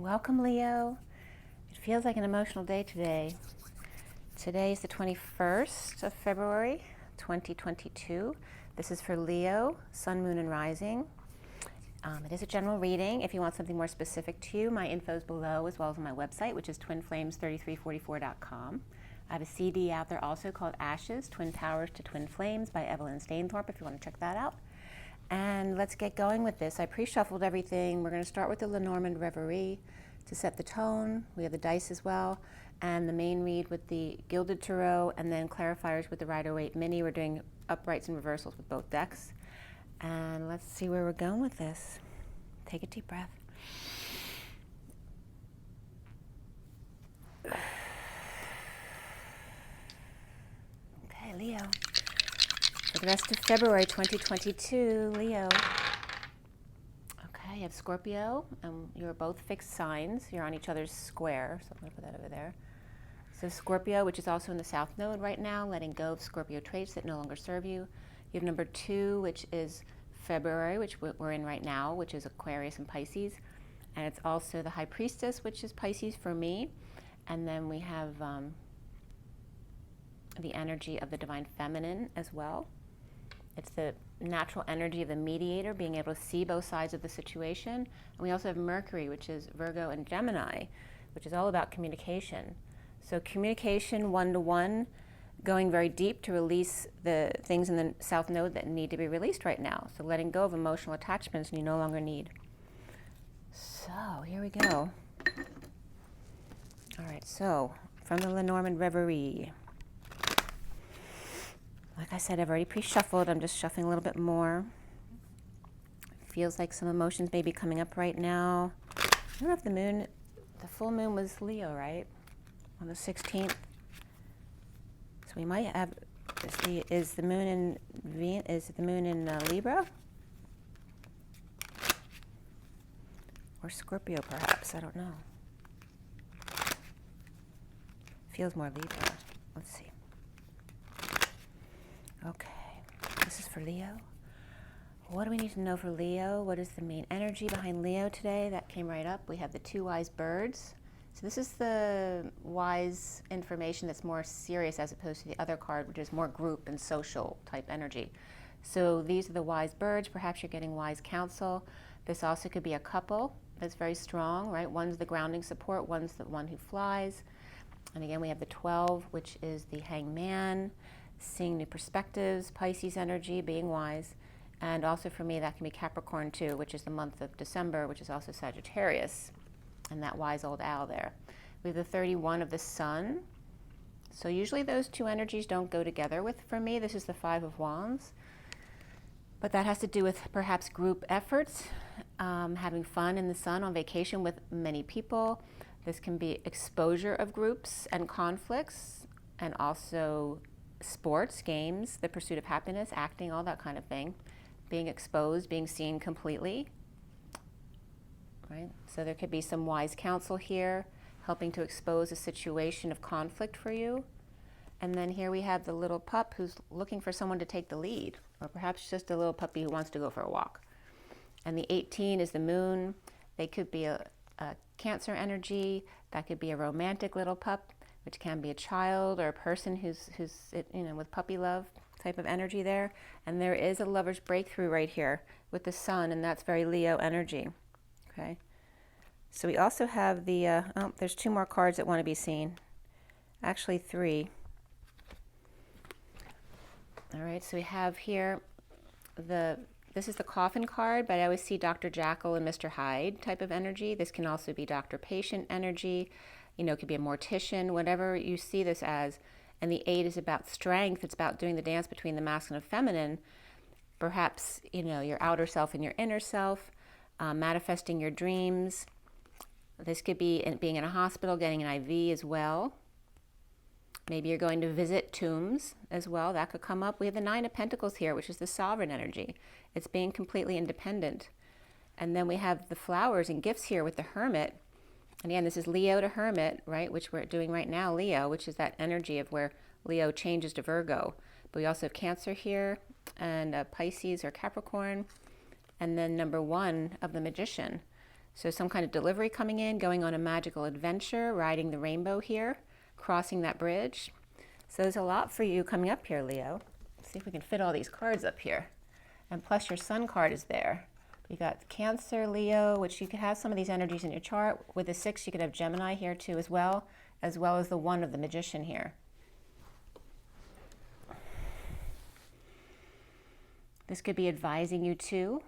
Welcome, Leo. It feels like an emotional day today. Today is the 21st of February, 2022. This is for Leo, Sun, Moon, and Rising. It is a general reading. If you want something more specific to you, my info is below, as well as on my website, which is twinflames3344.com. I have a CD out there also called Ashes, Twin Powers to Twin Flames by Evelyn and Stainthorpe, if you want to check that out. And let's get going with this. I pre-shuffled everything. We're going to start with the LENORMAND Reverie to set the tone. We have the dice as well, and the main read with the Gilded Tarot, and then clarifiers with the Rider-Waite Mini. We're doing uprights and reversals with both decks. And let's see where we're going with this. Take a deep breath. Okay, Leo. For the rest of February 2022, Leo. Okay, you have Scorpio, and you're both fixed signs. You're on each other's square, so I'm going to put that over there. So Scorpio, which is also in the South Node right now, letting go of Scorpio traits that no longer serve you. You have number 2, which is February, which we're in right now, which is Aquarius and Pisces. And it's also the High Priestess, which is Pisces for me. And then we have the energy of the Divine Feminine as well. It's the natural energy of the mediator, being able to see both sides of the situation. And we also have Mercury, which is Virgo and Gemini, which is all about communication. So communication one-to-one, going very deep to release the things in the South Node that need to be released right now. So letting go of emotional attachments you no longer need. So here we go. All right, so from the Lenormand Reverie. Like I said, I've already pre-shuffled. I'm just shuffling a little bit more. Feels like some emotions may be coming up right now. I don't know if the full moon was Leo, right? On the 16th. So we might have, is the moon in Libra? Or Scorpio, perhaps, I don't know. Feels more Libra. Let's see. Okay, this is for Leo. What do we need to know for Leo? What is the main energy behind Leo today? That came right up. We have the 2 wise birds. So this is the wise information that's more serious as opposed to the other card, which is more group and social type energy. So these are the wise birds. Perhaps you're getting wise counsel. This also could be a couple that's very strong, right? One's the grounding support, one's the one who flies. And again, we have the 12, which is the hangman. Seeing new perspectives, Pisces energy, being wise. And also for me, that can be Capricorn too, which is the month of December, which is also Sagittarius, and that wise old owl there. We have the 31 of the sun. So usually those 2 energies don't go together for me. This is the 5 of wands. But that has to do with perhaps group efforts, having fun in the sun on vacation with many people. This can be exposure of groups and conflicts, and also sports, games, the pursuit of happiness, acting, all that kind of thing. Being exposed, being seen completely, right? So there could be some wise counsel here, helping to expose a situation of conflict for you. And then here we have the little pup who's looking for someone to take the lead, or perhaps just a little puppy who wants to go for a walk. And the 18 is the moon. They could be a Cancer energy. That could be a romantic little pup, which can be a child or a person who's with puppy love type of energy there. And there is a lover's breakthrough right here with the sun, and that's very Leo energy. Okay. So we also have the, there's 2 more cards that want to be seen. Actually 3. All right, so we have here this is the coffin card, but I always see Dr. Jekyll and Mr. Hyde type of energy. This can also be Dr. Patient energy. You know, it could be a mortician, whatever you see this as. And the 8 is about strength. It's about doing the dance between the masculine and feminine. Perhaps, your outer self and your inner self, manifesting your dreams. This could be being in a hospital, getting an IV as well. Maybe you're going to visit tombs as well. That could come up. We have the 9 of Pentacles here, which is the sovereign energy. It's being completely independent. And then we have the flowers and gifts here with the Hermit. And again, this is Leo to Hermit, right, which we're doing right now, Leo, which is that energy of where Leo changes to Virgo. But we also have Cancer here, and Pisces or Capricorn, and then number 1 of the Magician. So some kind of delivery coming in, going on a magical adventure, riding the rainbow here, crossing that bridge. So there's a lot for you coming up here, Leo. Let's see if we can fit all these cards up here. And plus your Sun card is there. You got Cancer, Leo, which you could have some of these energies in your chart. With the 6, you could have Gemini here too as well as the 1 of the Magician here. This could be advising you to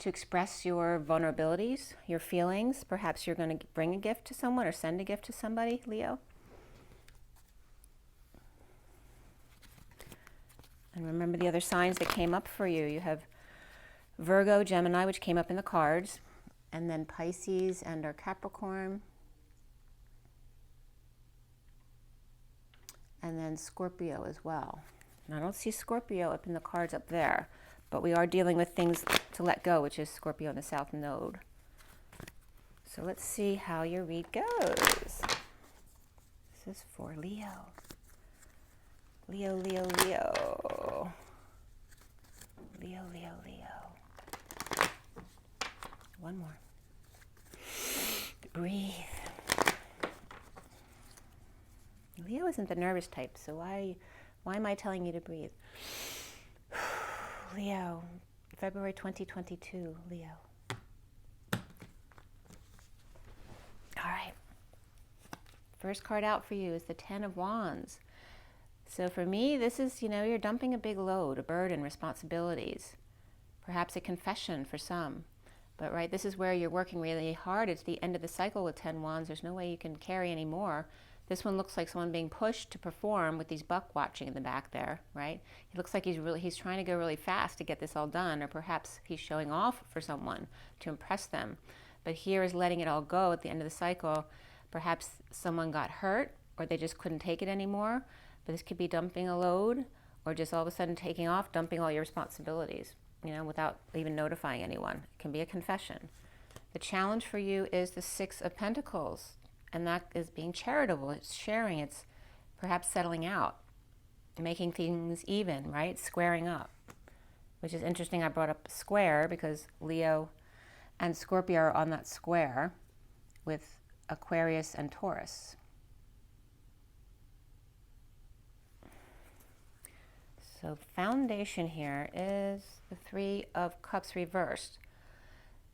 express your vulnerabilities, your feelings. Perhaps you're going to bring a gift to someone or send a gift to somebody, Leo. And remember the other signs that came up for you. You have Virgo, Gemini, which came up in the cards, and then Pisces and our Capricorn, and then Scorpio as well. And I don't see Scorpio up in the cards up there, but we are dealing with things to let go, which is Scorpio in the South Node. So let's see how your read goes. This is for Leo. Leo, Leo, Leo. Leo, Leo, Leo. One more. Breathe. Leo isn't the nervous type, so why am I telling you to breathe? Leo, February 2022, Leo. All right. First card out for you is the 10 of Wands. So for me, this is, you're dumping a big load, a burden, responsibilities, perhaps a confession for some. But right, this is where you're working really hard. It's the end of the cycle with 10 Wands. There's no way you can carry any more. This one looks like someone being pushed to perform with these buck watching in the back there, right? It looks like he's trying to go really fast to get this all done, or perhaps he's showing off for someone to impress them. But here is letting it all go at the end of the cycle. Perhaps someone got hurt, or they just couldn't take it anymore. But this could be dumping a load, or just all of a sudden taking off, dumping all your responsibilities, without even notifying anyone. It can be a confession. The challenge for you is the 6 of Pentacles. And that is being charitable, it's sharing, it's perhaps settling out, making things even, right? Squaring up, which is interesting. I brought up square because Leo and Scorpio are on that square with Aquarius and Taurus. So foundation here is the 3 of Cups reversed.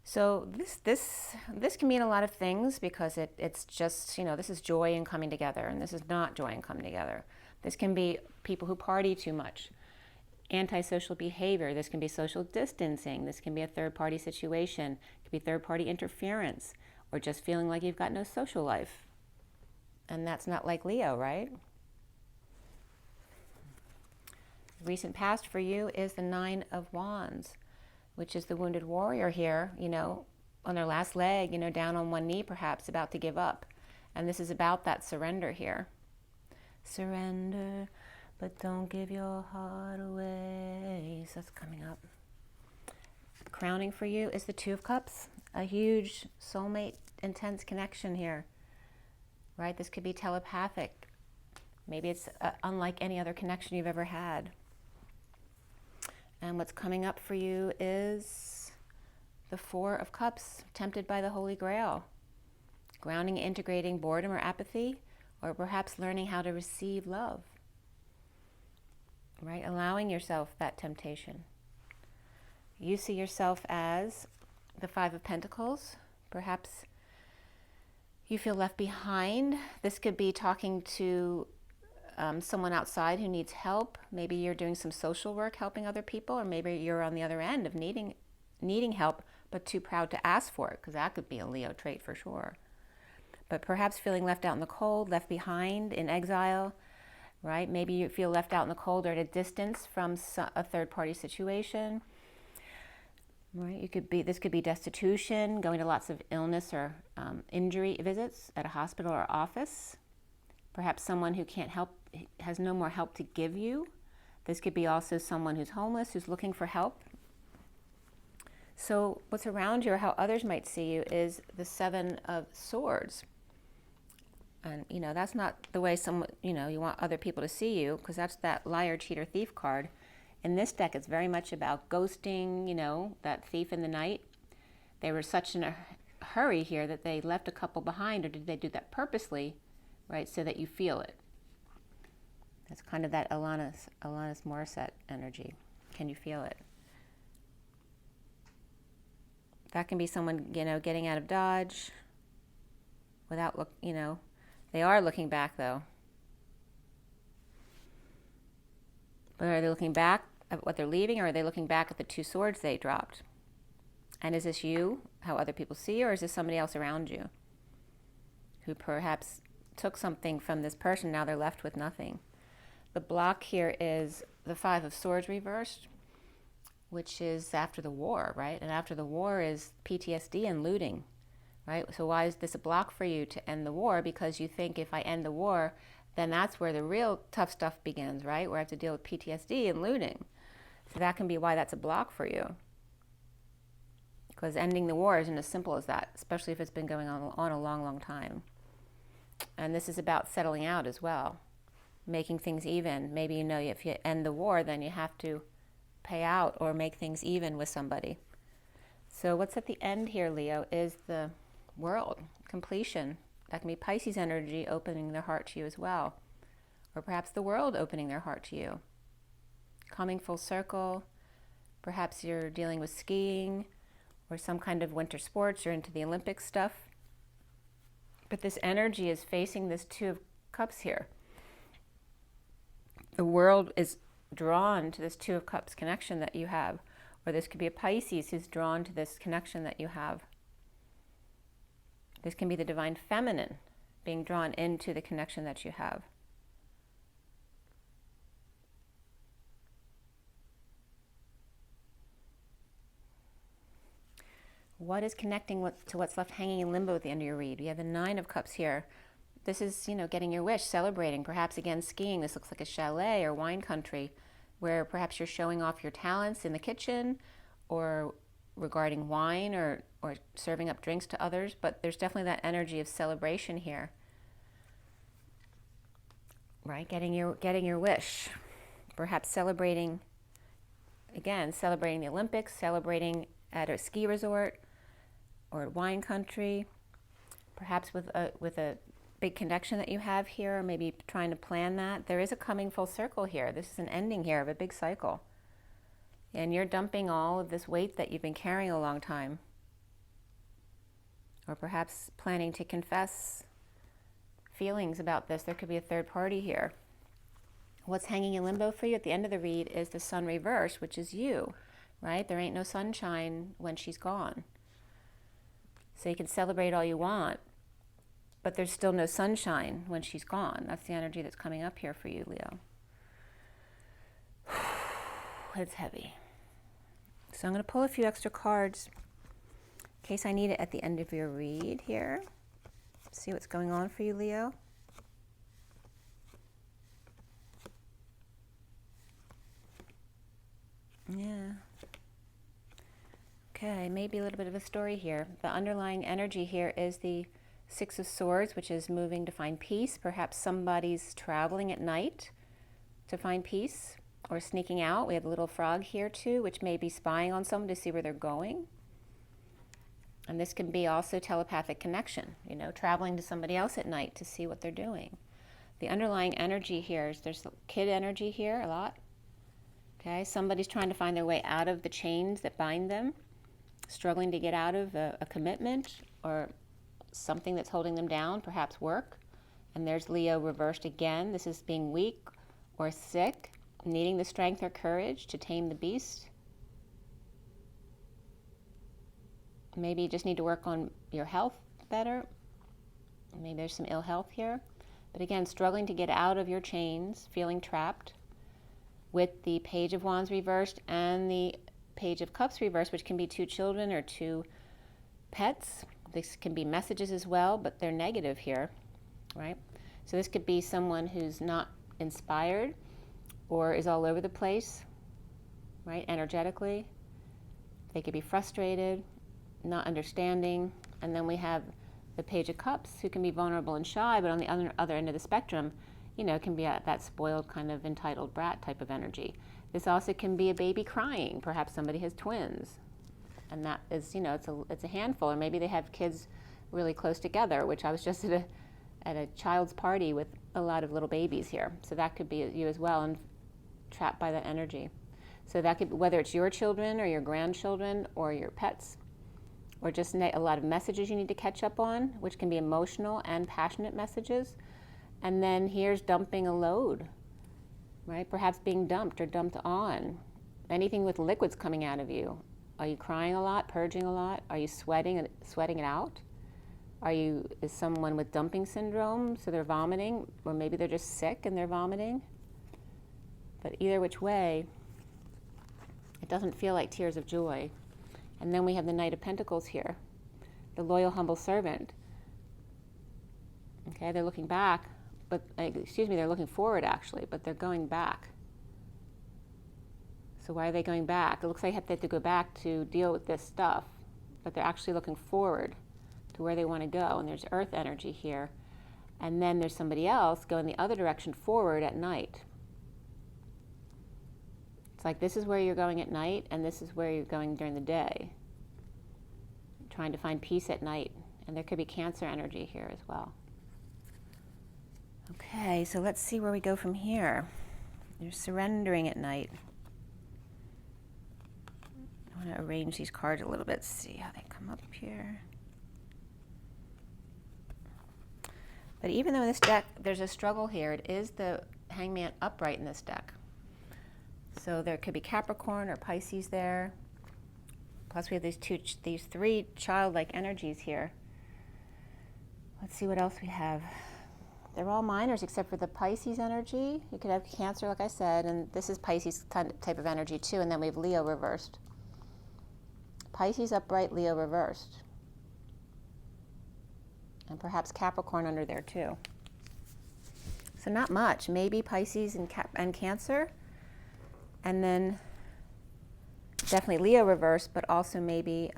So this can mean a lot of things because it's just, this is joy and coming together, and this is not joy and coming together. This can be people who party too much, antisocial behavior. This can be social distancing. This can be a third-party situation. It could be third-party interference, or just feeling like you've got no social life. And that's not like Leo, right? Recent past for you is the 9 of Wands, which is the wounded warrior here, on their last leg, down on one knee perhaps, about to give up. And this is about that surrender here. Surrender, but don't give your heart away. So that's coming up. Crowning for you is the 2 of Cups, a huge soulmate, intense connection here, right? This could be telepathic. Maybe it's unlike any other connection you've ever had. And what's coming up for you is the 4 of Cups, tempted by the Holy Grail. Grounding, integrating boredom or apathy, or perhaps learning how to receive love. Right? Allowing yourself that temptation. You see yourself as the 5 of Pentacles. Perhaps you feel left behind. This could be talking to someone outside who needs help. Maybe you're doing some social work helping other people, or maybe you're on the other end of needing help but too proud to ask for it, because that could be a Leo trait for sure. But perhaps feeling left out in the cold, left behind, in exile, right? Maybe you feel left out in the cold or at a distance from a third-party situation, right? This could be destitution, going to lots of illness or injury visits at a hospital or office. Perhaps someone who can't help, has no more help to give you. This could be also someone who's homeless, who's looking for help. So what's around you, or how others might see you, is the 7 of Swords. And, that's not the way you want other people to see you, because that's that liar, cheater, thief card. In this deck, it's very much about ghosting, that thief in the night. they were such in a hurry here that they left a couple behind, or did they do that purposely, right, so that you feel it? That's kind of that Alanis Morissette energy. Can you feel it? That can be someone, you know, getting out of Dodge without, you know, they are looking back though. But are they looking back at what they're leaving, or are they looking back at the 2 swords they dropped? And is this you, how other people see you, or is this somebody else around you who perhaps took something from this person, now they're left with nothing? The block here is the 5 of Swords reversed, which is after the war, right? And after the war is PTSD and looting, right? So why is this a block for you to end the war? Because you think if I end the war, then that's where the real tough stuff begins, right? Where I have to deal with PTSD and looting. So that can be why that's a block for you. Because ending the war isn't as simple as that, especially if it's been going on a long, long time. And this is about settling out as well, making things even. Maybe, you know, if you end the war, then you have to pay out or make things even with somebody. So what's at the end here, Leo, is the world, completion. That can be Pisces energy opening their heart to you as well. Or perhaps the world opening their heart to you. Coming full circle. Perhaps you're dealing with skiing or some kind of winter sports, or into the Olympic stuff. But this energy is facing this 2 of Cups here. The world is drawn to this 2 of Cups connection that you have. Or this could be a Pisces who's drawn to this connection that you have. This can be the divine feminine being drawn into the connection that you have. What is connecting to what's left hanging in limbo at the end of your read? We have the 9 of Cups here. This is, you know, getting your wish, celebrating, perhaps again skiing. This looks like a chalet or wine country where perhaps you're showing off your talents in the kitchen or regarding wine or serving up drinks to others. But there's definitely that energy of celebration here, right? Getting your wish, perhaps celebrating, again, celebrating the Olympics, celebrating at a ski resort or wine country, perhaps with a big connection that you have here, or maybe trying to plan that. There is a coming full circle here. This is an ending here of a big cycle. And you're dumping all of this weight that you've been carrying a long time. Or perhaps planning to confess feelings about this. There could be a third party here. What's hanging in limbo for you at the end of the read is the Sun reverse, which is you, right? There ain't no sunshine when she's gone. So you can celebrate all you want, but there's still no sunshine when she's gone. That's the energy that's coming up here for you, Leo. It's heavy. So I'm going to pull a few extra cards in case I need it at the end of your read here. See what's going on for you, Leo. Yeah. Okay, maybe a little bit of a story here. The underlying energy here is the 6 of Swords, which is moving to find peace. Perhaps somebody's traveling at night to find peace or sneaking out. We have a little frog here too, which may be spying on someone to see where they're going. And this can be also telepathic connection, you know, traveling to somebody else at night to see what they're doing. The underlying energy here is there's kid energy here a lot. Okay, somebody's trying to find their way out of the chains that bind them, struggling to get out of a commitment or something that's holding them down, perhaps work. And there's Leo reversed again. This is being weak or sick, needing the strength or courage to tame the beast. Maybe you just need to work on your health better. Maybe there's some ill health here. But again, struggling to get out of your chains, feeling trapped with the Page of Wands reversed and the Page of Cups reversed, which can be 2 children or 2 pets. This can be messages as well, but they're negative here, right? So this could be someone who's not inspired or is all over the place, right, energetically. They could be frustrated, not understanding. And then we have the Page of Cups, who can be vulnerable and shy, but on the other end of the spectrum, you know, can be that spoiled kind of entitled brat type of energy. This also can be a baby crying. Perhaps somebody has twins. And that is, you know, it's a handful. Or maybe they have kids really close together, which I was just at a child's party with a lot of little babies here. So that could be you as well, and trapped by that energy. So that could be, whether it's your children or your grandchildren or your pets, or just a lot of messages you need to catch up on, which can be emotional and passionate messages. And then here's dumping a load, right? Perhaps being dumped or dumped on. Anything with liquids coming out of you. Are you crying a lot, purging a lot? Are you sweating it out? Is someone with dumping syndrome, so they're vomiting, or maybe they're just sick and they're vomiting? But either which way, it doesn't feel like tears of joy. And then we have the Knight of Pentacles here, the loyal, humble servant. Okay, they're looking back, but, they're looking forward actually, but they're going back. So why are they going back? It looks like they have to go back to deal with this stuff, but they're actually looking forward to where they want to go. And there's earth energy here. And then there's somebody else going the other direction forward at night. It's like this is where you're going at night, and this is where you're going during the day. Trying to find peace at night. And there could be Cancer energy here as well. Okay, so let's see where we go from here. You're surrendering at night. I want to arrange these cards a little bit, see how they come up here. But even though in this deck there's a struggle here, it is the Hangman upright in this deck. So there could be Capricorn or Pisces there. Plus we have these three childlike energies here. Let's see what else we have. They're all minors except for the Pisces energy. You could have Cancer, like I said, and this is Pisces type of energy too. And then we have Leo reversed. Pisces upright, Leo reversed. And perhaps Capricorn under there too. So not much. Maybe Pisces and Cancer. And then definitely Leo reversed, but also maybe,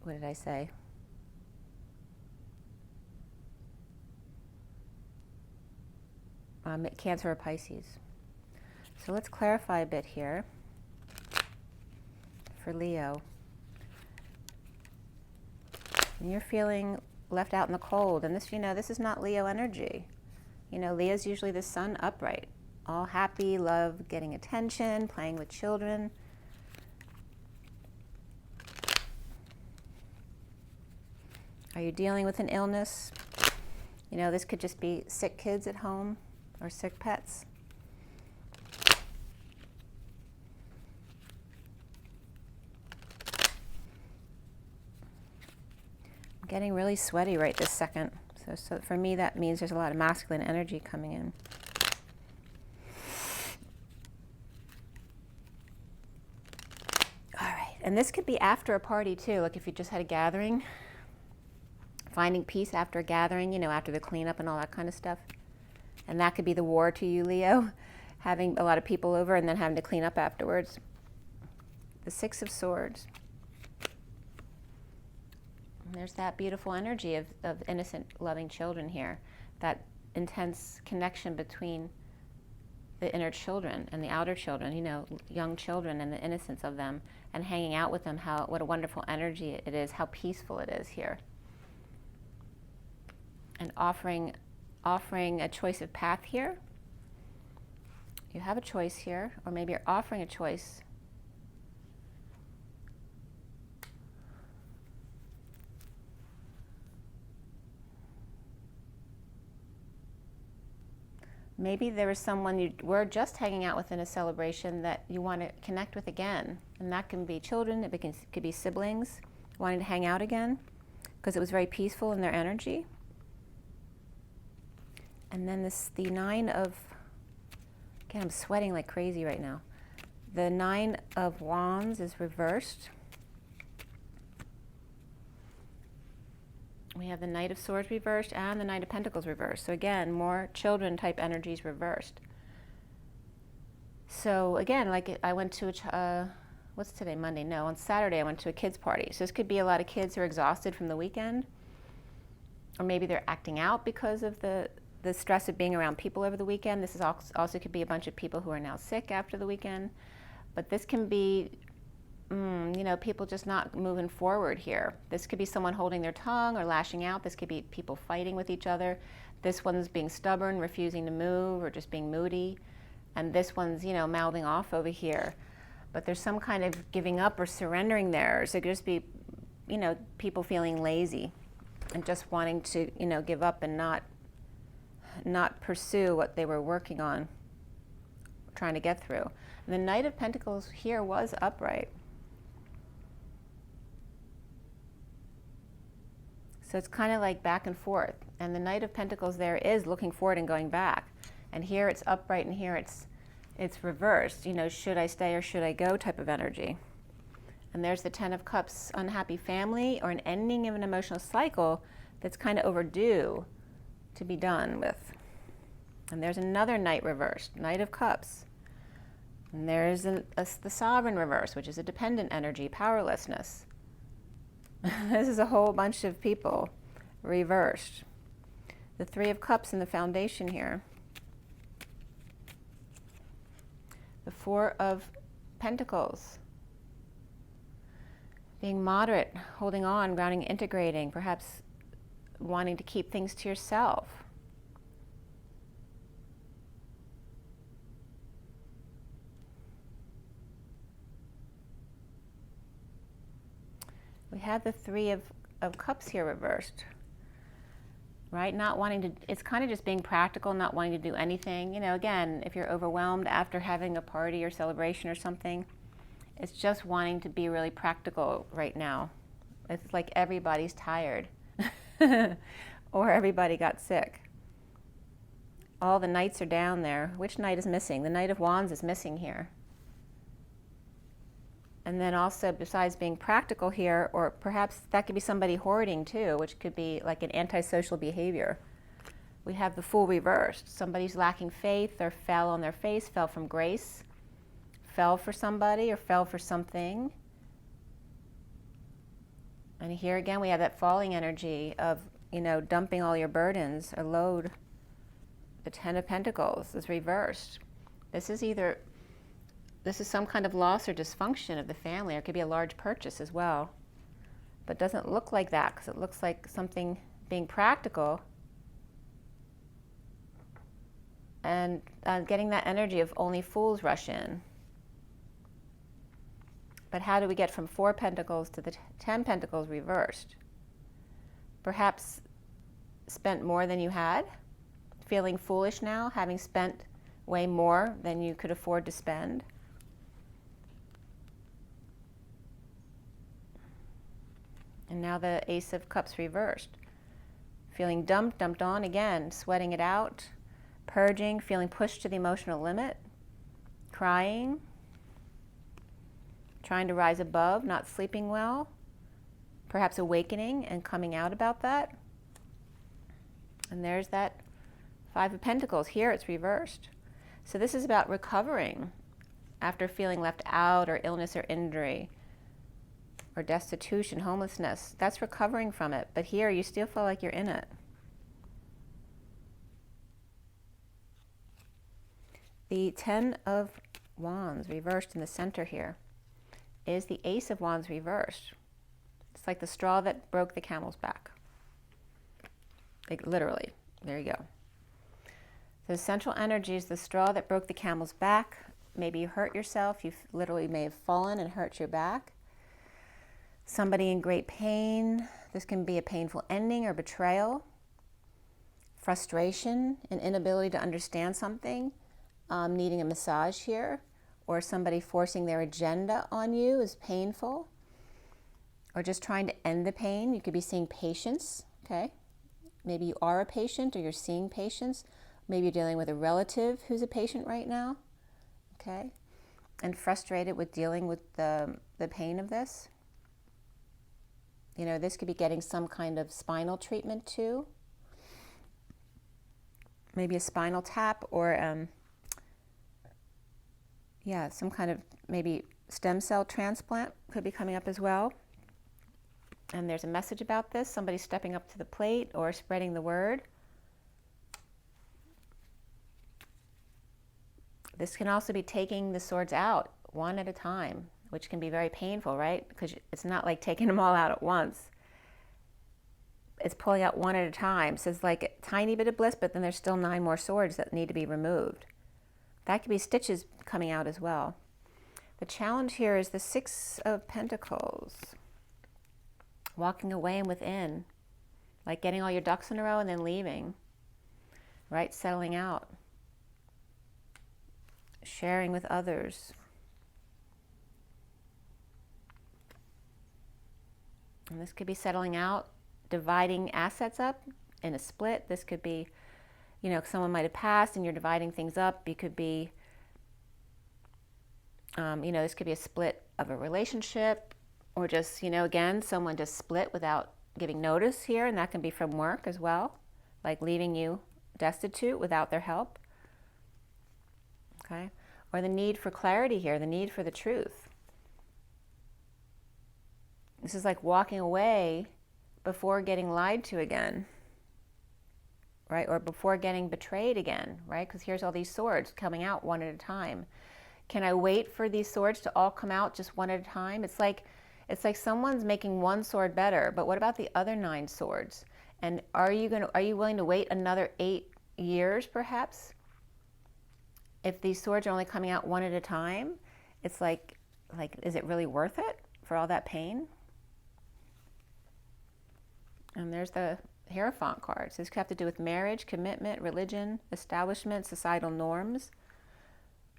what did I say? Cancer or Pisces. So let's clarify a bit here for Leo. And you're feeling left out in the cold, and this, this is not Leo energy. Leo's usually the sun upright, all happy, love, getting attention, playing with children. Are you dealing with an illness? This could just be sick kids at home or sick pets. I'm getting really sweaty right this second. So for me, that means there's a lot of masculine energy coming in. All right, and this could be after a party too, like if you just had a gathering, finding peace after a gathering, after the cleanup and all that kind of stuff. And that could be the war to you, Leo, having a lot of people over and then having to clean up afterwards. The Six of Swords. There's that beautiful energy of innocent, loving children here. That intense connection between the inner children and the outer children, young children and the innocence of them, and hanging out with them, what a wonderful energy it is, how peaceful it is here. And offering a choice of path here. You have a choice here, or maybe you're offering a choice. Maybe there was someone you were just hanging out with in a celebration that you want to connect with again. And that can be children, it could be siblings wanting to hang out again because it was very peaceful in their energy. And then the Nine of, again, I'm sweating like crazy right now. The Nine of Wands is reversed. We have the Knight of Swords reversed and the Knight of Pentacles reversed. So again, more children type energies reversed. So again, like I went to what's today, Monday? No, on Saturday I went to a kids party. So this could be a lot of kids who are exhausted from the weekend. Or maybe they're acting out because of the stress of being around people over the weekend. This is also could be a bunch of people who are now sick after the weekend. But this can be, you know, people just not moving forward here. This could be someone holding their tongue or lashing out. This could be people fighting with each other. This one's being stubborn, refusing to move, or just being moody. And this one's, you know, mouthing off over here. But there's some kind of giving up or surrendering there. So it could just be, you know, people feeling lazy and just wanting to, you know, give up and not pursue what they were working on, trying to get through. And the Knight of Pentacles here was upright. So it's kind of like back and forth. And the Knight of Pentacles there is looking forward and going back. And here it's upright, and here it's reversed. You know, should I stay or should I go type of energy. And there's the Ten of Cups, unhappy family, or an ending of an emotional cycle that's kind of overdue to be done with. And there's another Knight reversed, Knight of Cups. And there's the Sovereign reverse, which is a dependent energy, powerlessness. This is a whole bunch of people reversed. The Three of Cups in the foundation here. The Four of Pentacles. Being moderate, holding on, grounding, integrating, perhaps wanting to keep things to yourself. We have the Three of Cups here reversed, right? Not wanting to, it's kind of just being practical, not wanting to do anything. You know, again, if you're overwhelmed after having a party or celebration or something, it's just wanting to be really practical right now. It's like everybody's tired or everybody got sick. All the knights are down there. Which knight is missing? The Knight of Wands is missing here. And then also, besides being practical here, or perhaps that could be somebody hoarding too, which could be like an antisocial behavior. We have the Fool reversed. Somebody's lacking faith or fell on their face, fell from grace, fell for somebody or fell for something. And here again, we have that falling energy of, you know, dumping all your burdens or load. The Ten of Pentacles is reversed. This is some kind of loss or dysfunction of the family, or it could be a large purchase as well. But it doesn't look like that, because it looks like something being practical and getting that energy of only fools rush in. But how do we get from Four Pentacles to the 10 Pentacles reversed? Perhaps spent more than you had, feeling foolish now, having spent way more than you could afford to spend. And now the Ace of Cups reversed. Feeling dumped on again, sweating it out, purging, feeling pushed to the emotional limit, crying, trying to rise above, not sleeping well, perhaps awakening and coming out about that. And there's that Five of Pentacles. Here it's reversed. So this is about recovering after feeling left out, or illness or injury, or destitution, homelessness. That's recovering from it. But here you still feel like you're in it. The Ten of Wands reversed in the center here is the Ace of Wands reversed. It's like the straw that broke the camel's back. Like literally. There you go. So the central energy is the straw that broke the camel's back. Maybe you hurt yourself. You literally may have fallen and hurt your back. Somebody in great pain. This can be a painful ending or betrayal. Frustration, an inability to understand something. Needing a massage here. Or somebody forcing their agenda on you is painful. Or just trying to end the pain. You could be seeing patience, okay? Maybe you are a patient, or you're seeing patients. Maybe you're dealing with a relative who's a patient right now, okay? And frustrated with dealing with the pain of this. You know, this could be getting some kind of spinal treatment too. Maybe a spinal tap, or yeah, some kind of maybe stem cell transplant could be coming up as well. And there's a message about this, somebody stepping up to the plate or spreading the word. This can also be taking the swords out one at a time, which can be very painful, right? Because it's not like taking them all out at once. It's pulling out one at a time. So it's like a tiny bit of bliss, but then there's still 9 more swords that need to be removed. That could be stitches coming out as well. The challenge here is the 6 of Pentacles. Walking away and within. Like getting all your ducks in a row and then leaving. Right? Settling out. Sharing with others. And this could be settling out, dividing assets up in a split. This could be, you know, someone might have passed and you're dividing things up. You could be, you know, this could be a split of a relationship, or just, you know, again, someone just split without giving notice here, and that can be from work as well, like leaving you destitute without their help. Okay? Or the need for clarity here, the need for the truth. This is like walking away before getting lied to again, right? Or before getting betrayed again, right? Because here's all these swords coming out one at a time. Can I wait for these swords to all come out just one at a time? It's like someone's making one sword better, but what about the other 9 swords? And are you willing to wait another 8 years perhaps? If these swords are only coming out one at a time, it's like is it really worth it for all that pain? And there's the Hierophant cards. This could have to do with marriage, commitment, religion, establishment, societal norms,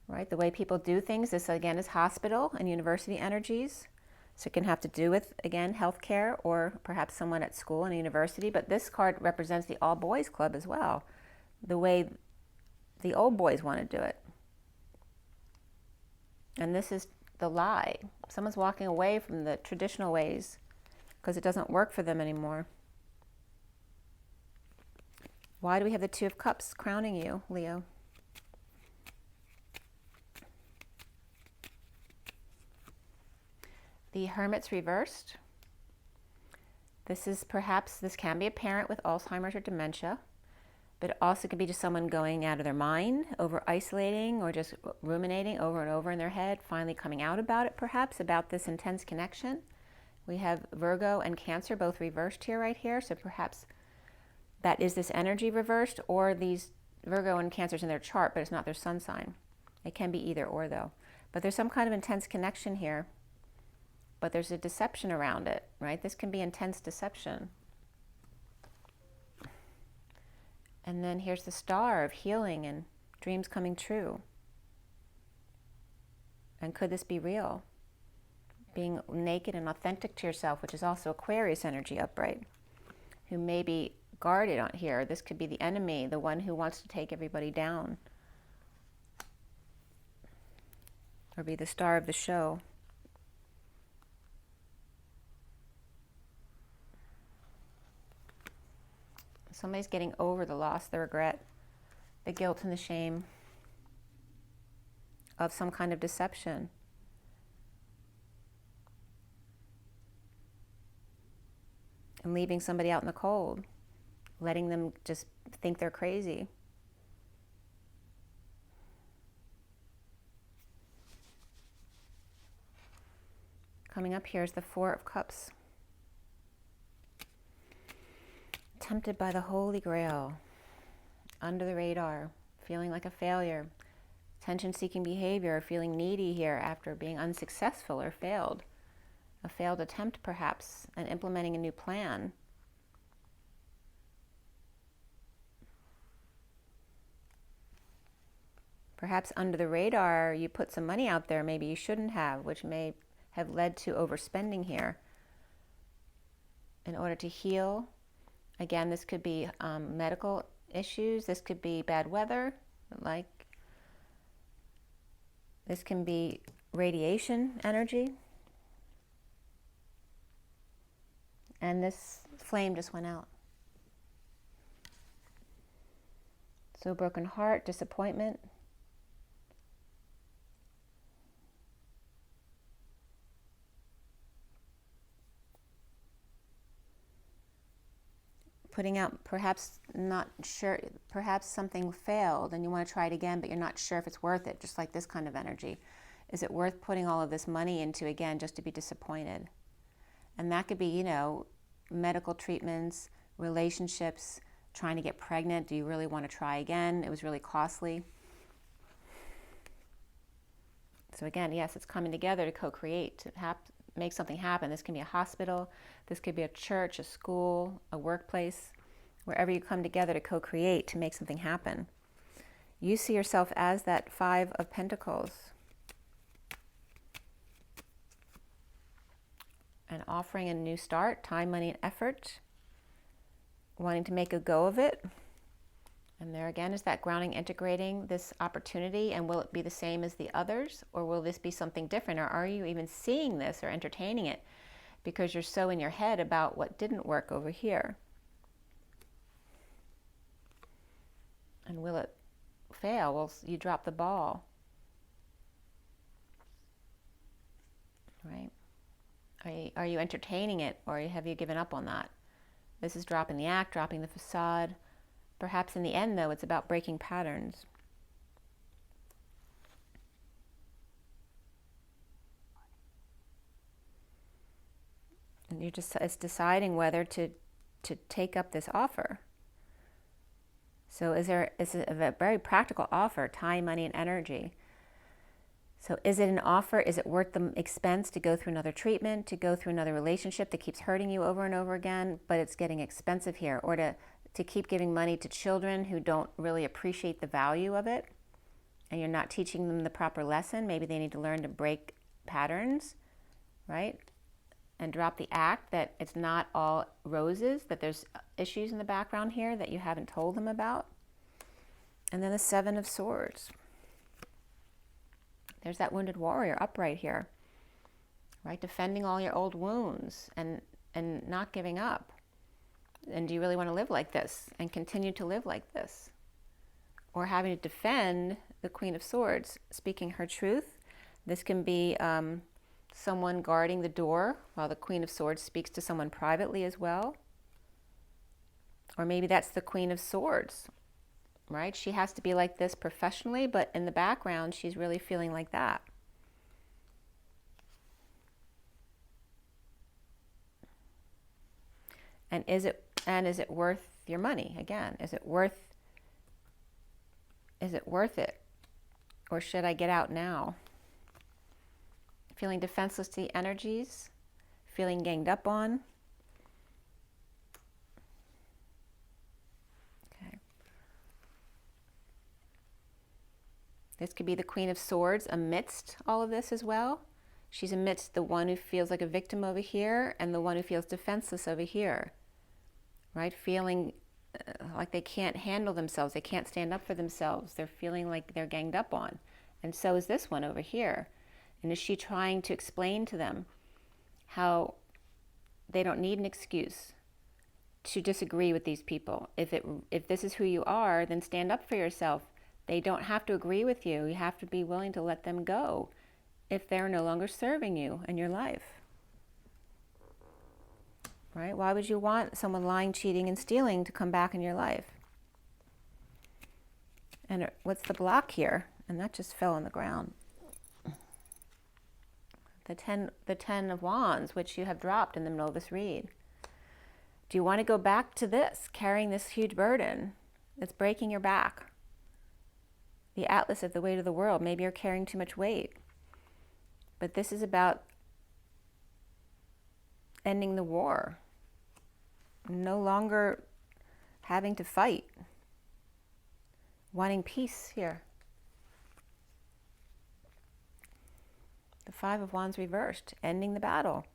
right? The way people do things. This again is hospital and university energies. So it can have to do with, again, healthcare, or perhaps someone at school and university. But this card represents the all boys club as well. The way the old boys want to do it. And this is the lie. Someone's walking away from the traditional ways because it doesn't work for them anymore. Why do we have the 2 of Cups crowning you, Leo? The Hermit's reversed. This can be a parent with Alzheimer's or dementia, but it also could be just someone going out of their mind, over isolating, or just ruminating over and over in their head, finally coming out about it perhaps, about this intense connection. We have Virgo and Cancer both reversed here, right here, so perhaps that is this energy reversed, or these Virgo and Cancer's in their chart, but it's not their sun sign. It can be either or though. But there's some kind of intense connection here, but there's a deception around it, right? This can be intense deception. And then here's the Star of healing and dreams coming true. And could this be real? Being naked and authentic to yourself, which is also Aquarius energy upright, who may be guarded on here. This could be the enemy, the one who wants to take everybody down. Or be the star of the show. Somebody's getting over the loss, the regret, the guilt and the shame of some kind of deception. And leaving somebody out in the cold, letting them just think they're crazy. Coming up here is the 4 of Cups. Tempted by the Holy Grail, under the radar, feeling like a failure, attention-seeking behavior, feeling needy here after being unsuccessful or failed, a failed attempt perhaps, and implementing a new plan. Perhaps under the radar, you put some money out there maybe you shouldn't have, which may have led to overspending here in order to heal. Again, this could be medical issues. This could be bad weather, like this can be radiation energy. And this flame just went out. So broken heart, disappointment. Putting out, perhaps not sure, perhaps something failed and you want to try it again, but you're not sure if it's worth it, just like this kind of energy. Is it worth putting all of this money into, again, just to be disappointed? And that could be, you know, medical treatments, relationships, trying to get pregnant. Do you really want to try again? It was really costly. So again, yes, it's coming together to co-create, to make something happen. This can be a hospital, this could be a church, a school, a workplace, wherever you come together to co-create, to make something happen. You see yourself as that Five of Pentacles. And offering a new start, time, money, and effort. Wanting to make a go of it. And there again is that grounding, integrating this opportunity. And will it be the same as the others? Or will this be something different? Or are you even seeing this or entertaining it because you're so in your head about what didn't work over here? And will it fail? Well, you drop the ball. Right? Are you entertaining it, or have you given up on that? This is dropping the act, dropping the facade. Perhaps in the end, though, it's about breaking patterns. And it's deciding whether to take up this offer. So is it a very practical offer, time, money, and energy? So is it an offer? Is it worth the expense to go through another treatment, to go through another relationship that keeps hurting you over and over again, but it's getting expensive here? Or to keep giving money to children who don't really appreciate the value of it, and you're not teaching them the proper lesson? Maybe they need to learn to break patterns, right? And drop the act that it's not all roses, that there's issues in the background here that you haven't told them about. And then the Seven of Swords. There's that wounded warrior upright here, right? Defending all your old wounds and not giving up. And do you really want to live like this and continue to live like this? Or having to defend the Queen of Swords, speaking her truth. This can be someone guarding the door while the Queen of Swords speaks to someone privately as well. Or maybe that's the Queen of Swords, right? She has to be like this professionally, but in the background, she's really feeling like that. And is it worth your money? Again, is it worth it? Or should I get out now? Feeling defenseless to the energies, feeling ganged up on. Okay. This could be the Queen of Swords amidst all of this as well. She's amidst the one who feels like a victim over here and the one who feels defenseless over here, right? Feeling like they can't handle themselves. They can't stand up for themselves. They're feeling like they're ganged up on. And so is this one over here. And is she trying to explain to them how they don't need an excuse to disagree with these people? If this is who you are, then stand up for yourself. They don't have to agree with you. You have to be willing to let them go if they're no longer serving you in your life. Right? Why would you want someone lying, cheating, and stealing to come back in your life? And what's the block here? And that just fell on the ground. The Ten of Wands, which you have dropped in the middle of this read. Do you want to go back to this, carrying this huge burden that's breaking your back? The Atlas of the weight of the world. Maybe you're carrying too much weight. But this is about ending the war. No longer having to fight. Wanting peace here. The Five of Wands reversed, ending the battle.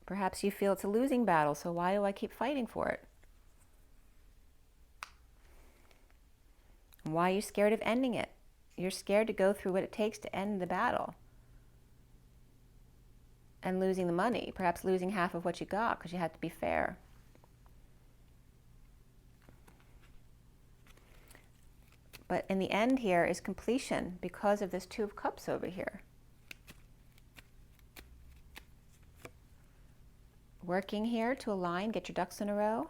Perhaps you feel it's a losing battle, so why do I keep fighting for it? Why are you scared of ending it? You're scared to go through what it takes to end the battle. And losing the money, perhaps losing half of what you got because you had to be fair. But in the end here is completion because of this Two of Cups over here. Working here to align, get your ducks in a row.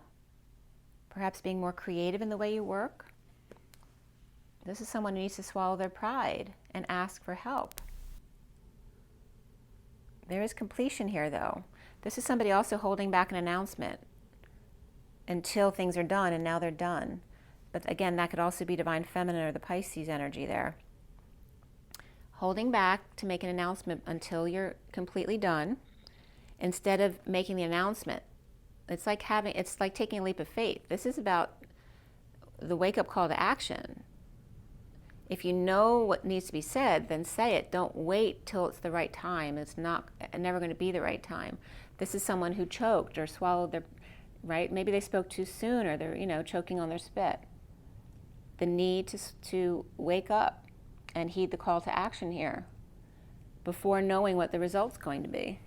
Perhaps being more creative in the way you work. This is someone who needs to swallow their pride and ask for help. There is completion here, though. This is somebody also holding back an announcement until things are done, and now they're done. But again, that could also be Divine Feminine or the Pisces energy there. Holding back to make an announcement until you're completely done, instead of making the announcement. It's like taking a leap of faith. This is about the wake-up call to action. If you know what needs to be said, then say it. Don't wait till it's the right time. It's never going to be the right time. This is someone who choked or swallowed their, right? Maybe they spoke too soon, or they're, choking on their spit. The need to wake up and heed the call to action here before knowing what the result's going to be.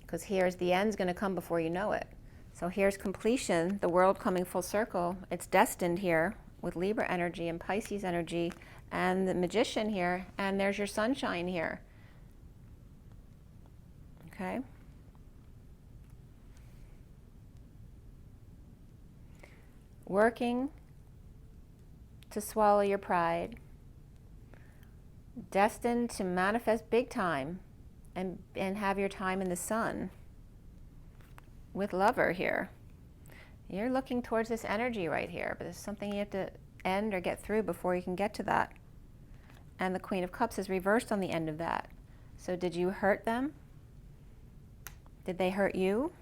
Because here's the end's going to come before you know it. So here's completion, the world coming full circle. It's destined here with Libra energy and Pisces energy and the Magician here, and there's your sunshine here. Okay? Working to swallow your pride, destined to manifest big time and have your time in the sun with Lover here. You're looking towards this energy right here, but there's something you have to end or get through before you can get to that. And the Queen of Cups is reversed on the end of that. So did you hurt them? Did they hurt you?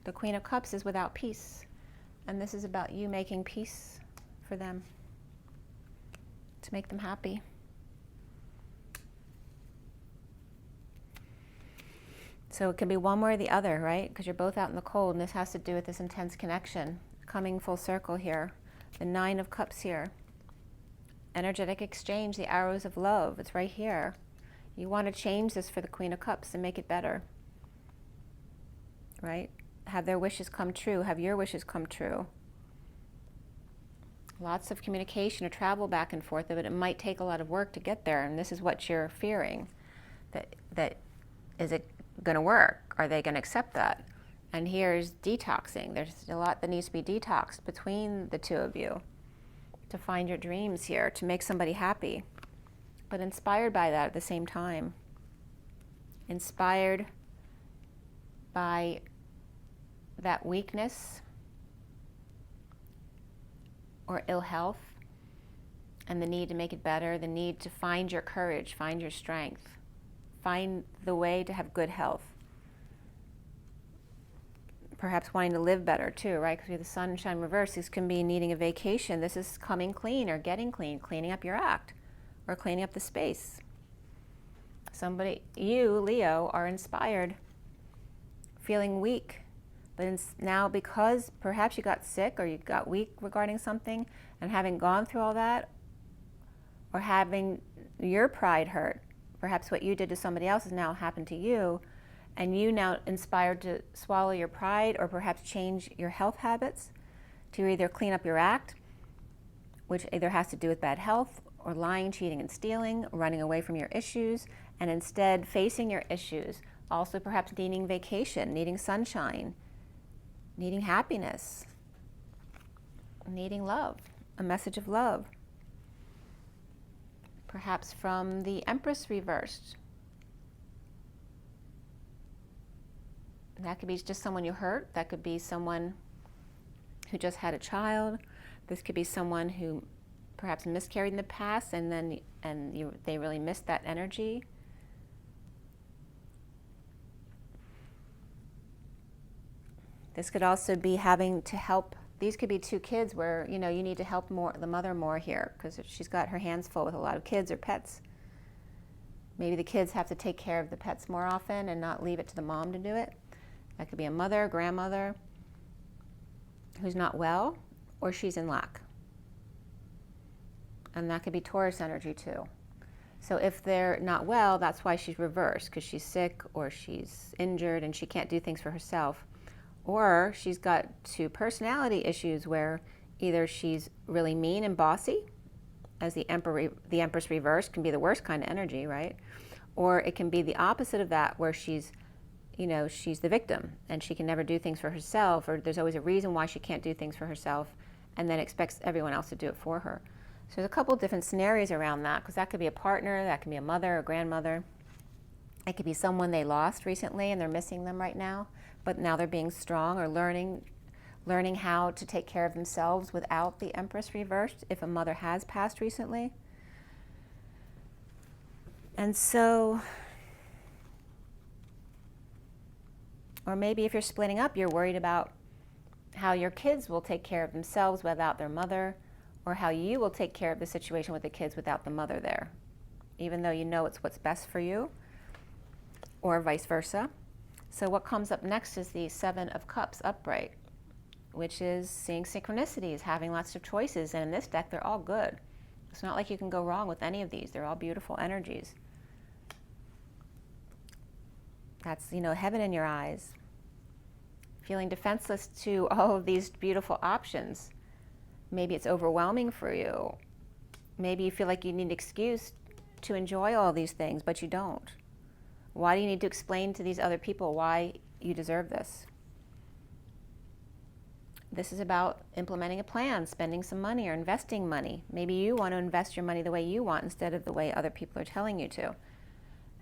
The Queen of Cups is without peace. And this is about you making peace for them, to make them happy. So it can be one way or the other, right? Because you're both out in the cold, and this has to do with this intense connection coming full circle here. The Nine of Cups here. Energetic exchange, the arrows of love. It's right here. You want to change this for the Queen of Cups and make it better, right? Have their wishes come true. Have your wishes come true. Lots of communication or travel back and forth, but it might take a lot of work to get there, and this is what you're fearing. That is it going to work? Are they going to accept that? And here's detoxing. There's a lot that needs to be detoxed between the two of you to find your dreams here, to make somebody happy, but inspired by that at the same time. Inspired by that weakness or ill health and the need to make it better, the need to find your courage, find your strength. Find the way to have good health. Perhaps wanting to live better too, right? Because we have the sunshine reverse. This can be needing a vacation. This is coming clean or getting clean, cleaning up your act or cleaning up the space. Somebody, you, Leo, are inspired, feeling weak. But now because perhaps you got sick or you got weak regarding something, and having gone through all that, or having your pride hurt, perhaps what you did to somebody else has now happened to you, and you now inspired to swallow your pride or perhaps change your health habits to either clean up your act, which either has to do with bad health or lying, cheating, and stealing, running away from your issues, and instead facing your issues. Also perhaps needing vacation, needing sunshine, needing happiness, needing love, a message of love. Perhaps from the Empress reversed. That could be just someone you hurt. That could be someone who just had a child. This could be someone who perhaps miscarried in the past, and then they really missed that energy. This could also be having to help. These could be two kids where, you need to help the mother more here, because she's got her hands full with a lot of kids or pets. Maybe the kids have to take care of the pets more often and not leave it to the mom to do it. That could be a mother, grandmother who's not well, or she's in lack. And that could be Taurus energy too. So if they're not well, that's why she's reversed, because she's sick or she's injured and she can't do things for herself. Or she's got two personality issues where either she's really mean and bossy, as the Empress reverse can be the worst kind of energy, right? Or it can be the opposite of that, where she's the victim and she can never do things for herself, or there's always a reason why she can't do things for herself and then expects everyone else to do it for her. So there's a couple of different scenarios around that, because that could be a partner, that can be a mother or grandmother. It could be someone they lost recently and they're missing them right now, but now they're being strong or learning how to take care of themselves without the Empress reversed if a mother has passed recently. And so, or maybe if you're splitting up, you're worried about how your kids will take care of themselves without their mother, or how you will take care of the situation with the kids without the mother there, even though you know it's what's best for you, or vice versa. So what comes up next is the Seven of Cups upright, which is seeing synchronicities, having lots of choices, and in this deck, they're all good. It's not like you can go wrong with any of these. They're all beautiful energies. That's, you know, heaven in your eyes. Feeling defenseless to all of these beautiful options. Maybe it's overwhelming for you. Maybe you feel like you need an excuse to enjoy all these things, but you don't. Why do you need to explain to these other people why you deserve this? This is about implementing a plan, spending some money or investing money. Maybe you want to invest your money the way you want instead of the way other people are telling you to.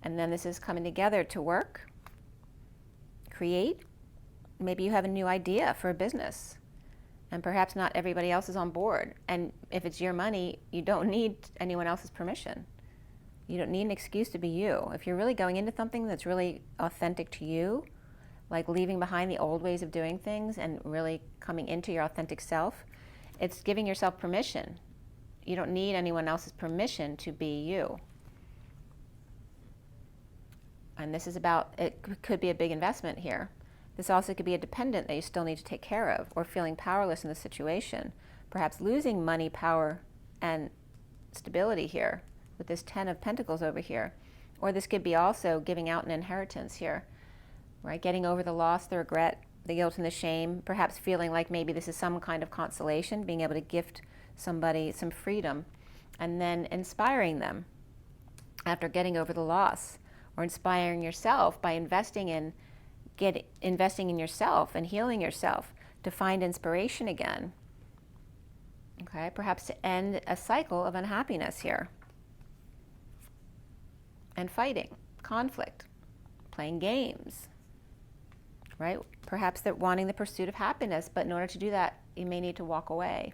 And then this is coming together to work, create. Maybe you have a new idea for a business, and perhaps not everybody else is on board. And if it's your money, you don't need anyone else's permission. You don't need an excuse to be you. If you're really going into something that's really authentic to you, like leaving behind the old ways of doing things and really coming into your authentic self, it's giving yourself permission. You don't need anyone else's permission to be you. And this is about, it could be a big investment here. This also could be a dependent that you still need to take care of, or feeling powerless in the situation. Perhaps losing money, power, and stability here with this 10 of Pentacles over here. Or this could be also giving out an inheritance here, right? Getting over the loss, the regret, the guilt, and the shame. Perhaps feeling like maybe this is some kind of consolation, being able to gift somebody some freedom, and then inspiring them after getting over the loss, or inspiring yourself by investing in yourself and healing yourself to find inspiration again. Okay, perhaps to end a cycle of unhappiness here. And fighting, conflict, playing games, right? Perhaps they're wanting the pursuit of happiness, but in order to do that, you may need to walk away.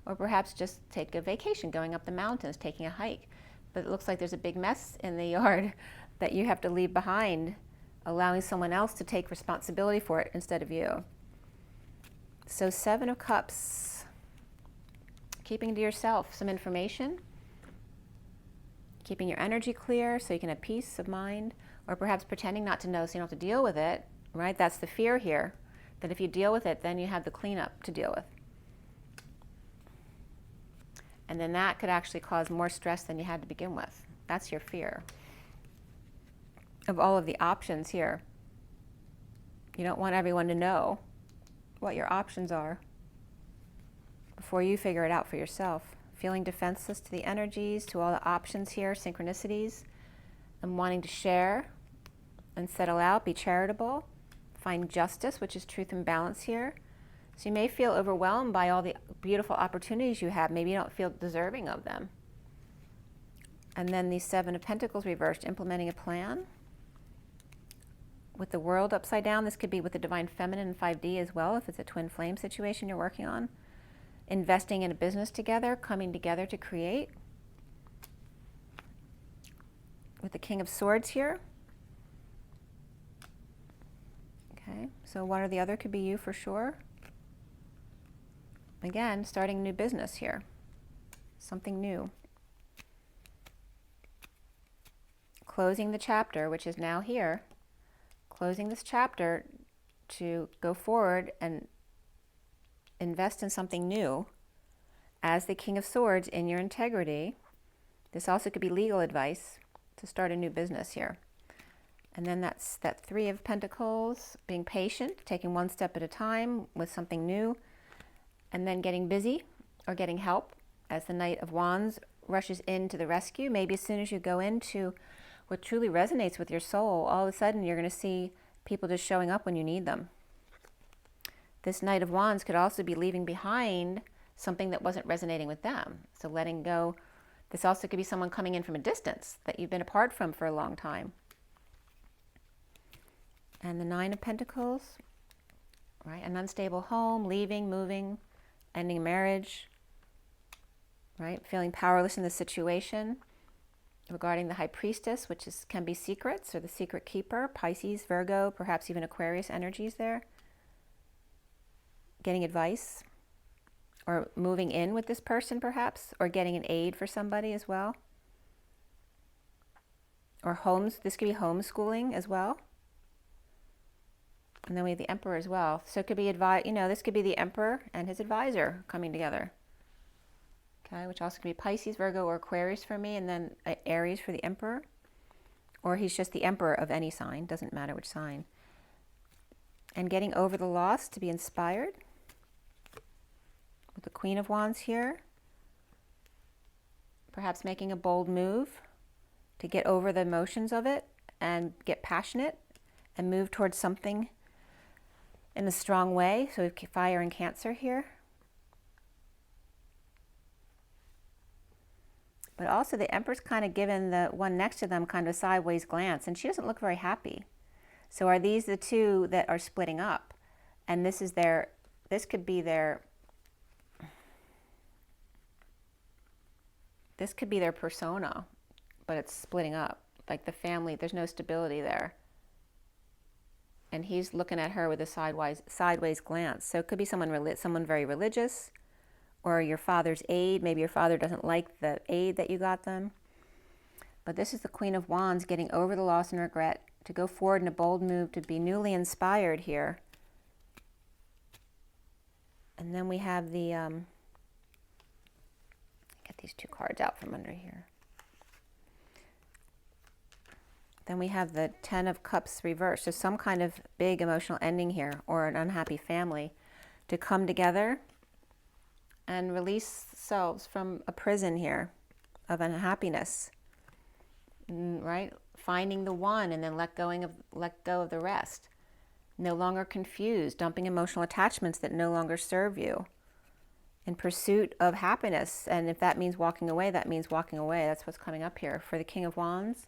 Or perhaps just take a vacation, going up the mountains, taking a hike. But it looks like there's a big mess in the yard that you have to leave behind, allowing someone else to take responsibility for it instead of you. So 7 of Cups, keeping to yourself some information, keeping your energy clear so you can have peace of mind, or perhaps pretending not to know so you don't have to deal with it, right? That's the fear here, that if you deal with it, then you have the cleanup to deal with. And then that could actually cause more stress than you had to begin with. That's your fear of all of the options here. You don't want everyone to know what your options are before you figure it out for yourself. Feeling defenseless to the energies, to all the options here, synchronicities, and wanting to share and settle out, be charitable, find justice, which is truth and balance here. So you may feel overwhelmed by all the beautiful opportunities you have. Maybe you don't feel deserving of them. And then the 7 of Pentacles reversed, implementing a plan. With the World upside down, this could be with the Divine Feminine in 5D as well, if it's a twin flame situation you're working on. Investing in a business together, coming together to create. With the King of Swords here. Okay, so one or the other could be you for sure. Again, starting a new business here. Something new. Closing the chapter, which is now here. Closing this chapter to go forward and invest in something new as the King of Swords in your integrity. This also could be legal advice to start a new business here. And then that's that 3 of Pentacles, being patient, taking one step at a time with something new, and then getting busy or getting help as the Knight of Wands rushes in to the rescue. Maybe as soon as you go into what truly resonates with your soul, all of a sudden you're going to see people just showing up when you need them. This Knight of Wands could also be leaving behind something that wasn't resonating with them. So letting go. This also could be someone coming in from a distance that you've been apart from for a long time. And the Nine of Pentacles, right? An unstable home, leaving, moving, ending a marriage, right? Feeling powerless in the situation. Regarding the High Priestess, which can be secrets, or the secret keeper, Pisces, Virgo, perhaps even Aquarius energies there. Getting advice, or moving in with this person perhaps, or getting an aid for somebody as well. Or this could be homeschooling as well. And then we have the Emperor as well. So it could be this could be the Emperor and his advisor coming together. Okay, which also could be Pisces, Virgo, or Aquarius for me, and then Aries for the Emperor. Or he's just the Emperor of any sign, doesn't matter which sign. And getting over the loss to be inspired. With the Queen of Wands here. Perhaps making a bold move to get over the emotions of it and get passionate and move towards something in a strong way. So we have fire and Cancer here. But also the Empress kind of given the one next to them kind of a sideways glance, and she doesn't look very happy. So are these the two that are splitting up? And this could be their persona, but it's splitting up. Like the family, there's no stability there. And he's looking at her with a sideways glance. So it could be someone very religious, or your father's aide. Maybe your father doesn't like the aid that you got them. But this is the Queen of Wands getting over the loss and regret, to go forward in a bold move, to be newly inspired here. And then we have the, get these two cards out from under here. Then we have the Ten of Cups reversed. So some kind of big emotional ending here, or an unhappy family, to come together and release themselves from a prison here of unhappiness, right? Finding the one and then let go of the rest. No longer confused, dumping emotional attachments that no longer serve you, in pursuit of happiness. And if that means walking away, that means walking away. That's what's coming up here for the King of Wands.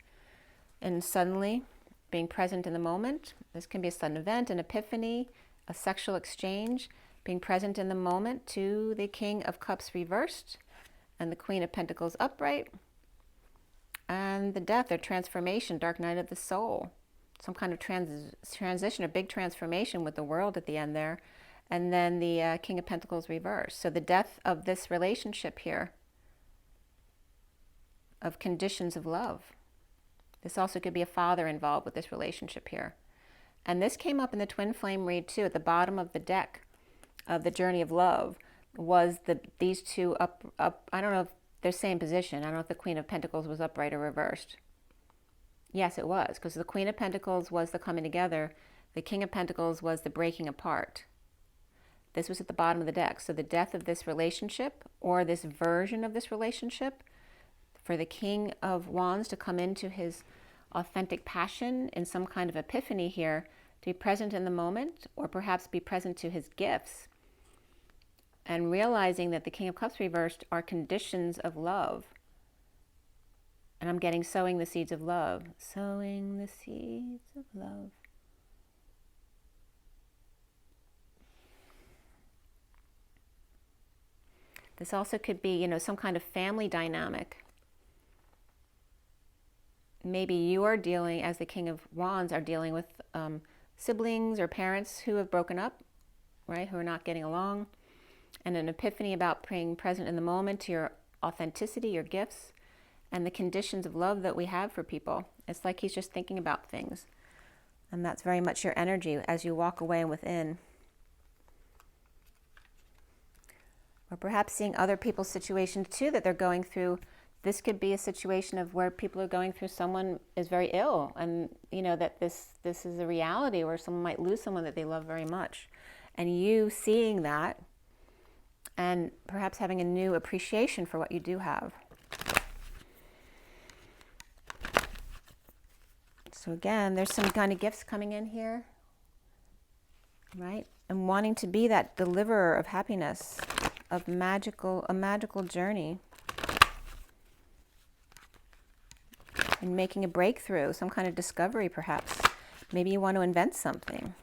And suddenly being present in the moment. This can be a sudden event, an epiphany, a sexual exchange. Being present in the moment to the King of Cups reversed and the Queen of Pentacles upright. And the Death or transformation, dark night of the soul. Some kind of transition, a big transformation with the World at the end there. And then the King of Pentacles reversed. So the death of this relationship here, of conditions of love. This also could be a father involved with this relationship here. And this came up in the Twin Flame read too, at the bottom of the deck of the Journey of Love, was these two up. I don't know if they're same position. I don't know if the Queen of Pentacles was upright or reversed. Yes, it was, because the Queen of Pentacles was the coming together. The King of Pentacles was the breaking apart. This was at the bottom of the deck. So the death of this relationship, or this version of this relationship, for the King of Wands to come into his authentic passion in some kind of epiphany here, to be present in the moment, or perhaps be present to his gifts, and realizing that the King of Cups reversed are conditions of love. And I'm getting sowing the seeds of love. Sowing the seeds of love. This also could be, some kind of family dynamic. Maybe you are dealing, as the King of Wands, are dealing with siblings or parents who have broken up, right? Who are not getting along. And an epiphany about being present in the moment, to your authenticity, your gifts, and the conditions of love that we have for people. It's like he's just thinking about things. And that's very much your energy as you walk away and within. Or perhaps seeing other people's situations too that they're going through. This could be a situation of where people are going through, someone is very ill, and that this is a reality, where someone might lose someone that they love very much. And you seeing that, and perhaps having a new appreciation for what you do have. So again, there's some kind of gifts coming in here, right? And wanting to be that deliverer of happiness, of a magical journey. And making a breakthrough, some kind of discovery perhaps. Maybe you want to invent something.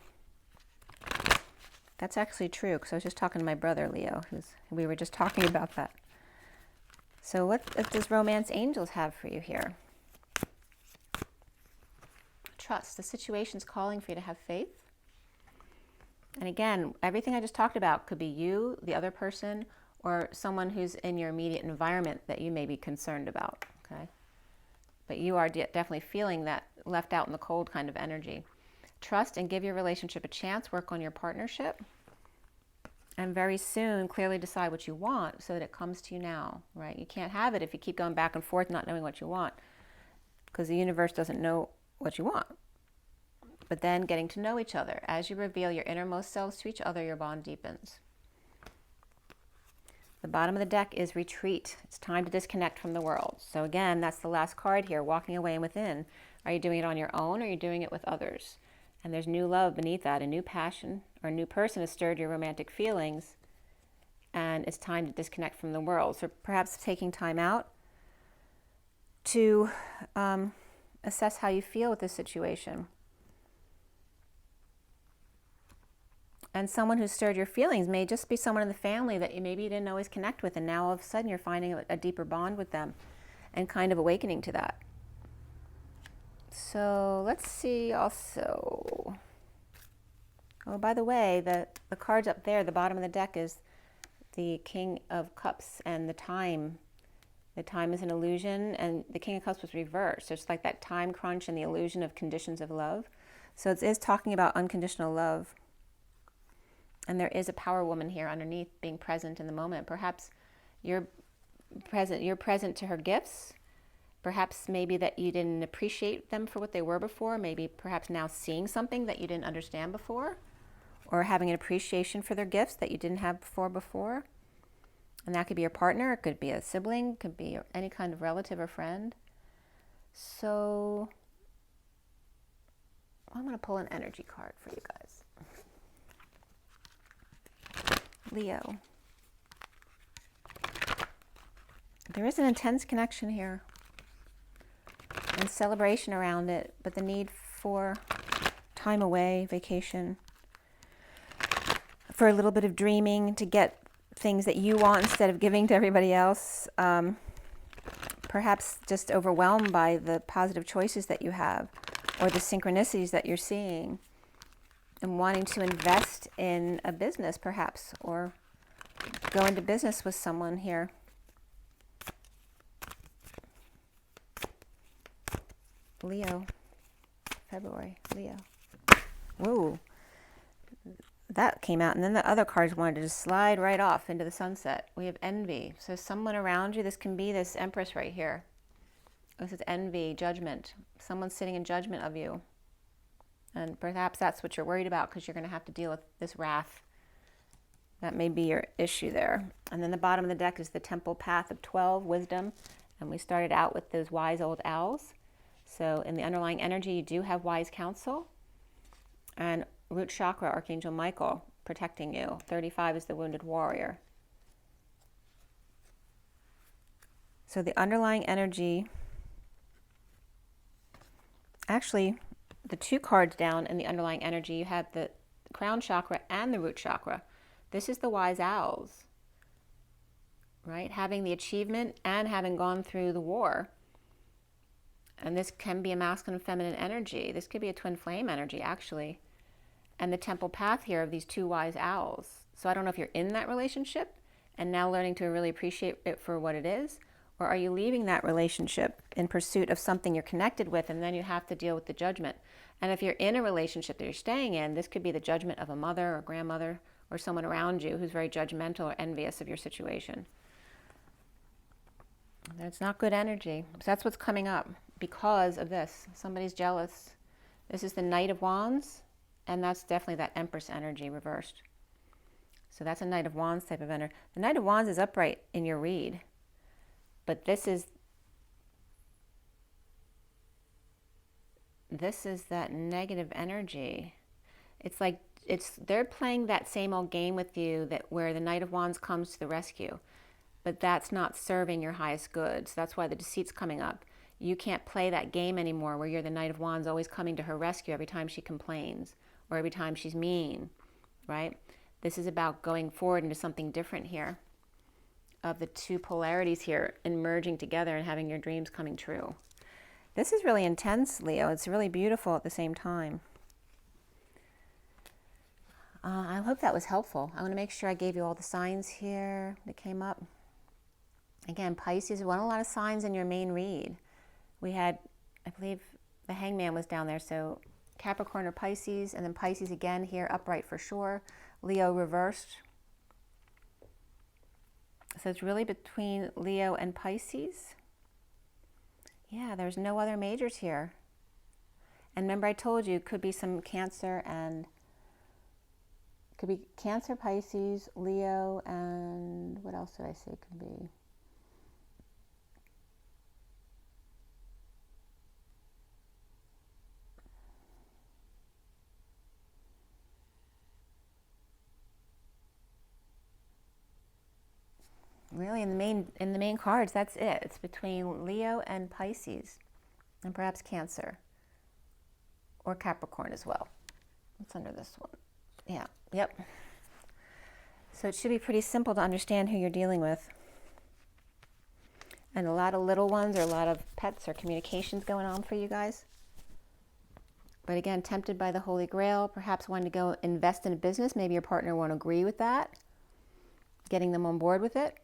That's actually true, because I was just talking to my brother, Leo. We were just talking about that. So what does Romance Angels have for you here? Trust. The situation's calling for you to have faith. And again, everything I just talked about could be you, the other person, or someone who's in your immediate environment that you may be concerned about, okay? But you are definitely feeling that left out in the cold kind of energy. Trust and give your relationship a chance. Work on your partnership. And very soon, clearly decide what you want so that it comes to you now, right? You can't have it if you keep going back and forth not knowing what you want, because the universe doesn't know what you want. But then getting to know each other. As you reveal your innermost selves to each other, your bond deepens. The bottom of the deck is retreat. It's time to disconnect from the world. So again, that's the last card here, walking away and within. Are you doing it on your own, or are you doing it with others? And there's new love beneath that, a new passion, or a new person has stirred your romantic feelings, and it's time to disconnect from the world. So perhaps taking time out to assess how you feel with this situation. And someone who stirred your feelings may just be someone in the family that maybe you didn't always connect with, and now all of a sudden you're finding a deeper bond with them and kind of awakening to that. So let's see also. Oh, by the way, the cards up there, the bottom of the deck is the King of Cups and the time. The time is an illusion, and the King of Cups was reversed. So it's like that time crunch and the illusion of conditions of love. So it is talking about unconditional love. And there is a power woman here underneath, being present in the moment. Perhaps you're present to her gifts. Perhaps maybe that you didn't appreciate them for what they were before. Maybe perhaps now seeing something that you didn't understand before, or having an appreciation for their gifts that you didn't have before. And that could be your partner, it could be a sibling, it could be any kind of relative or friend. So I'm going to pull an energy card for you guys. Leo. There is an intense connection here and celebration around it, but the need for time away, vacation, for a little bit of dreaming to get things that you want instead of giving to everybody else. Perhaps just overwhelmed by the positive choices that you have, or the synchronicities that you're seeing, and wanting to invest in a business perhaps, or go into business with someone here. Leo, February, Leo. Whoa, that came out, and then the other cards wanted to just slide right off into the sunset. We have envy. So someone around you, this can be this Empress right here. This is envy, judgment. Someone's sitting in judgment of you. And perhaps that's what you're worried about, because you're going to have to deal with this wrath. That may be your issue there. And then the bottom of the deck is the Temple Path of 12, wisdom. And we started out with those wise old owls. So in the underlying energy, you do have wise counsel. And root chakra, Archangel Michael, protecting you. 35 is the wounded warrior. So the underlying energy, actually, the two cards down in the underlying energy, you have the crown chakra and the root chakra. This is the wise owls, right? Having the achievement and having gone through the war. And this can be a masculine and feminine energy. This could be a twin flame energy, actually. And the temple path here of these two wise owls. So I don't know if you're in that relationship and now learning to really appreciate it for what it is, or are you leaving that relationship in pursuit of something you're connected with, and then you have to deal with the judgment. And if you're in a relationship that you're staying in, this could be the judgment of a mother or grandmother or someone around you who's very judgmental or envious of your situation. That's not good energy. So that's what's coming up because of this. Somebody's jealous. This is the Knight of Wands, and that's definitely that Empress energy reversed. So that's a Knight of Wands type of energy. The Knight of Wands is upright in your read, but this is that negative energy. It's like they're playing that same old game with you, that where the Knight of Wands comes to the rescue, but that's not serving your highest good. So that's why the deceit's coming up. You can't play that game anymore where you're the Knight of Wands always coming to her rescue every time she complains or every time she's mean, right? This is about going forward into something different here, of the two polarities here and merging together and having your dreams coming true. This is really intense, Leo. It's really beautiful at the same time. I hope that was helpful. I want to make sure I gave you all the signs here that came up. Again, Pisces, we want a lot of signs in your main read. We had, I believe, the Hangman was down there, so Capricorn or Pisces, and then Pisces again here, upright for sure. Leo reversed. So it's really between Leo and Pisces. Yeah, there's no other majors here. And remember I told you, it could be some Cancer and could be Cancer, Pisces, Leo, and what else did I say it could be? Really, in the main cards, that's it. It's between Leo and Pisces, and perhaps Cancer or Capricorn as well. What's under this one? Yeah, yep. So it should be pretty simple to understand who you're dealing with. And a lot of little ones or a lot of pets or communications going on for you guys. But again, tempted by the Holy Grail, perhaps wanting to go invest in a business. Maybe your partner won't agree with that. Getting them on board with it.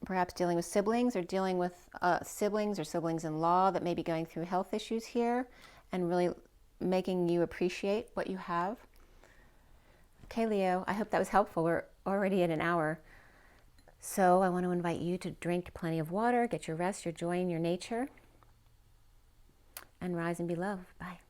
Perhaps dealing with siblings or dealing with siblings or siblings-in-law that may be going through health issues here and really making you appreciate what you have. Okay, Leo, I hope that was helpful. We're already at an hour. So I want to invite you to drink plenty of water, get your rest, your joy in your nature, and rise and be loved. Bye.